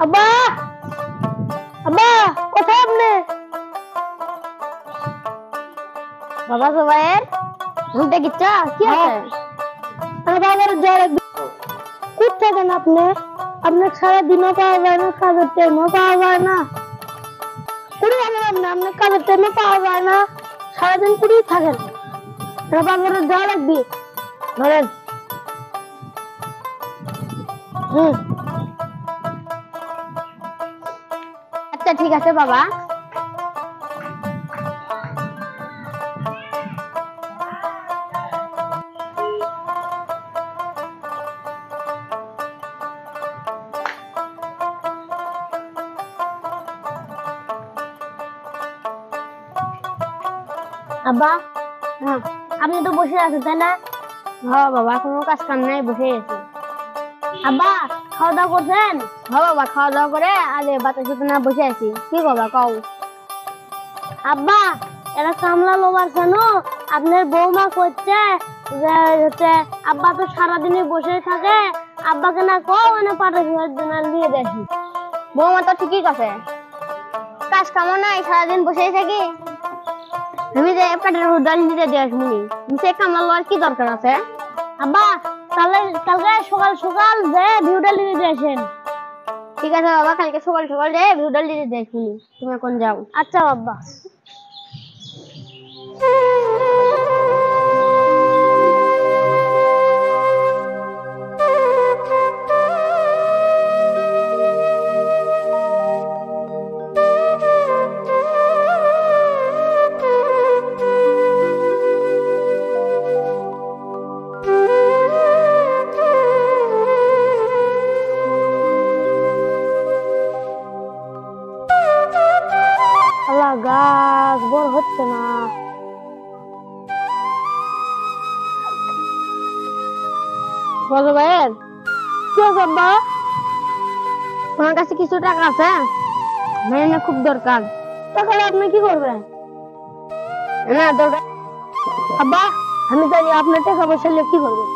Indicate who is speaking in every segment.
Speaker 1: আব্বা, আব্বা, কোথায় আপনি? বাবা জুবাইর, ঘুমতে গিয়েছ? কি আছে? বাবার জ্বর। কোথায় থাকেন আপনি? আপনার সারাদিনও পাওয়া যায় না, কাজের টাইমও পাওয়া যায় না। কুড়ি জানেন আপনি, আপনার কাজের টাইমও পাওয়া যায় না, সারাদিন কুড়ি থাকেন। বাবার জ্বর লাগবে, ধরেন। আচ্ছা ঠিক আছে বাবা। আব্বা, হ্যাঁ আপনি তো বসে আছেন তাই না? হ্যাঁ বাবা, কোনো কাজ কাম নাই, বসে আছি। আব্বা খাওয়া দাওয়া করছেন? হ্যাঁ বাবা, খাওয়া দাওয়া করে আজ বাতাসে না বসে আছি। কি বাবা কও? আব্বা এরা কামলা লোবার কেন? আপনার বৌমা করছে যে হচ্ছে আব্বা তো সারাদিনে বসে থাকে, আব্বাকে না কও মানে পাটাশি দিয়ে দেখি। বৌমা তো ঠিকই আছে, কাজ কাম নাই, সারাদিন বসেই থাকি। আমি যে পেটের উদাল দিতে দিয়ে আসবো, সে কামলা লোয়ার কি দরকার আছে? আব্বা তাহলে কালকে সকাল সকাল যে ভিউডাল দিতে দিয়ে আসেন। ঠিক আছে বাবা, কালকে সকাল সকাল যে ভিউডাল দিতে দিয়ে আসবো, তুমি এখন যাও। আচ্ছা বাবা। গাছ বড় হচ্ছে না। বলো ভাইয়ের কি আব্বা? তোমার কাছে কিছু টাকা আছে? মেয়ে খুব দরকার। তাহলে আপনি কি করবেন? না দরকার। আব্বা আমি জানি আপনার টাকা পয়সা নিয়ে কি করবেন।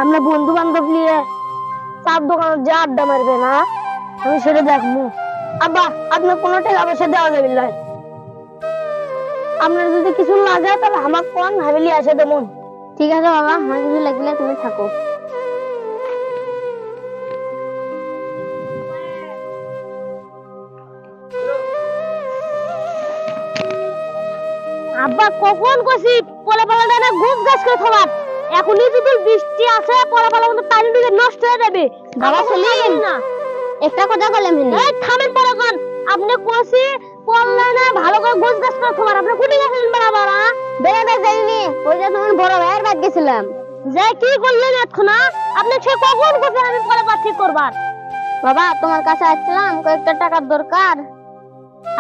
Speaker 1: আপনার বন্ধু বান্ধব নিয়ে চার দোকানে যে আড্ডা মারবে না, আমি সেটা দেখবো। আব্বা আপনার কোনো টাকা পয়সা দেওয়া যাবে না। আপনার যদি কিছু লাগে তাহলে আমার কোন হাবিলি আসে দেবো। ঠিক আছে বাবা, আমার কিছু লাগলে তুমি থাকো। আব্বা কখন কইছি পোলাপালাটা না গোছ গাছ করে থবার, এখনই যদি বৃষ্টি আসে পোলাপালা মতো পানি দিকে নষ্ট হয়ে যাবে। বাবা চলিন না, একটা কথা বললাম এই থামেন পরাগন। আপনি কইছি পড়লে না ভালো করে গোছ গাছ করে থবার, আপনি কোটি গেছিলেন বাবা? বেড়াতে যাইনি, ওই যে তোমার বড় ভাইয়ের বাড়ি গেছিলাম। যে কি করলেন এখন? আপনি সে কখন কইছেন আমি পোলাপা ঠিক করবার? বাবা তোমার কাছে আসছিলাম, কয়েকটা টাকার দরকার।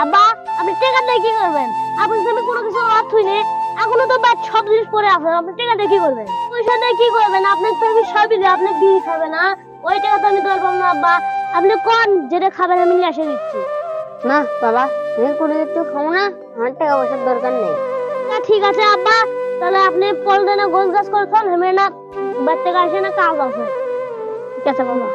Speaker 1: আব্বা আপনি টাকা দিয়ে কি করবেন? আপনি যদি কোনো কিছু অর্থ হইনি, এখনো তো বাদ সব জিনিস পরে আছে, আপনি টাকা দিয়ে কি করবেন? পয়সা দিয়ে কি করবেন? আপনার তো আমি সবই দিই, আপনি বিড়ি খাবে না, ওই টাকা তো আমি দেওয়ার পাবো না। আব্বা আপনি কোন যেটা খাবেন আমি নিয়ে এসে দিচ্ছি। না বাবা আমি কোনো কিছু খাবো না, আমার টাকা পয়সার দরকার নেই। ঠিক আছে আব্বা, তাহলে আপনি পলদানা গোছ গাছ করছেন, আমি না বাড়তে আসে না কাজ আছে। ঠিক আছে বাবা।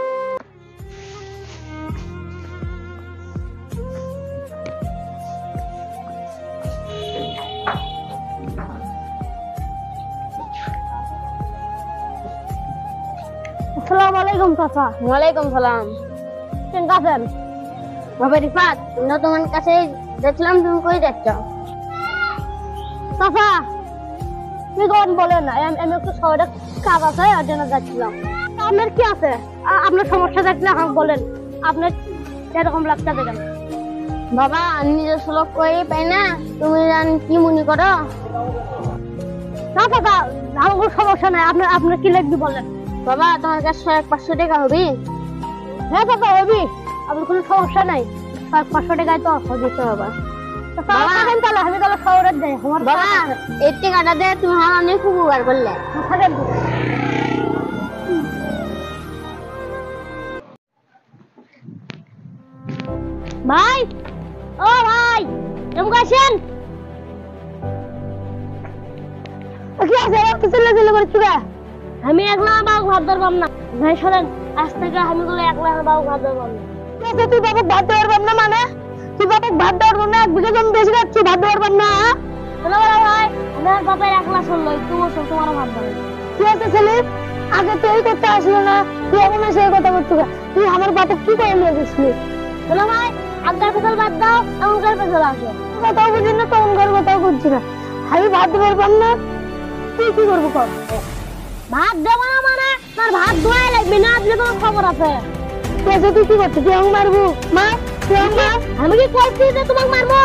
Speaker 1: আসসালামু আলাইকুম চাচা। ওয়ালাইকুম সালাম। কেমন আছেন? বাবা রিফাত, আমরা তোমার কাছে দেখলাম, তুমি কই যাচ্ছ? চাচা কি কোন বলেন না, আমি একটু শহরে কাজ আছে আর জন্য যাচ্ছিলাম। আপনার কি আছে? আপনার সমস্যা থাকলে আমাকে বলেন, আপনার এরকম লাগতে দেখেন। বাবা আমি নিজের শ্লোক কই পাই না, তুমি কি মনে করো? না চাচা আমার কোনো সমস্যা নাই, আপনার কি লাগবে বলেন। বাবা তোমার কাছে 500 টাকা হবে? হ্যাঁ বাবা হবে, আপনার কোনো সমস্যা নাই, 500 টাকায় তো হবে তো বাবা। আমি তাহলে শহরে যাই। বাবা এই টাকাটা দিয়ে তুমি আমার অনেক উপকার করলে। ভাই ও ভাই কেমন আছেন? কি আছে কিছু লেগে করছি? আমি একলা বাবু ভাত ধরবাম না। ভাই শোনেন, আজ থেকে আমি গুলো একলা বাবু ভাত ধরবাম না। তুই বাবু ভাত ধরবাম না মানে? তুই বাবু ভাত ধরবাম না, এক বিঘা জমি বেশি রাখছি, ভাত ধরবাম না? শোনো বড় ভাই, আমার বাপের একলা চললো, তুমিও চল, তোমারও ভাত ধরো। ঠিক আছে সেলিম, আগে তুই করতে আসলো না, তুই এখন সেই কথা করছো। তুই আমার বাপে কি করে নিয়ে গেছিলি? শোনো ভাই, আগের ফসল বাদ দাও, এখনকার ফসল আসো। কথাও বুঝি না, তখনকার কথাও বুঝছি না। আমি ভাত ধরবাম না, তুই কি করবো কর? ভাত দেবো না মানে তোর ভাত ধোয়াই লাগবে না, আপনি তোমার খবর আছে। তুই কি করছিস? তুই আমাকে মারবো? মা, তুই আমাকে আমি কি করছি যে তোমাকে মারবো?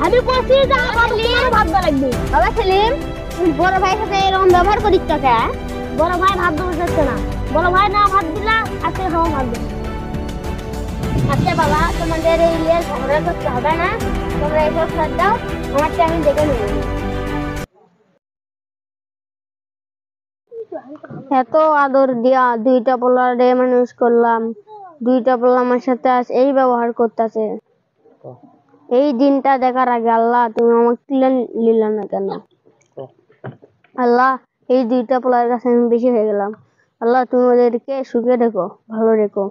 Speaker 1: আমি করছি যে আমার তোমার ভাত দেওয়া লাগবে। বাবা সেলিম, তুই বড় ভাইয়ের সাথে এরকম ব্যবহার করিস কে? বড় ভাই ভাত দেবো চাচ্ছে না, বড় ভাই না ভাত দিলা আজকে খাওয়া ভাত দেবো। আচ্ছা বাবা, তোমাদের এই নিয়ে ঝগড়া করতে হবে না, তোমরা এসব খাদ দাও, আমারটা আমি দেখে নেব। এত আদর দিয়া দুইটা পোলারে মানুষ করলাম, দুইটা পোলা আমার সাথে আজ এই ব্যবহার করতেছে। এই দিনটা দেখার আগে আল্লাহ তুমি আমাকে তুলে নিলা না কেন? আল্লাহ, এই দুইটা পোলার কাছে আমি বেশি হয়ে গেলাম। আল্লাহ তুমি ওদেরকে সুখে রেখো, ভালো রেখো।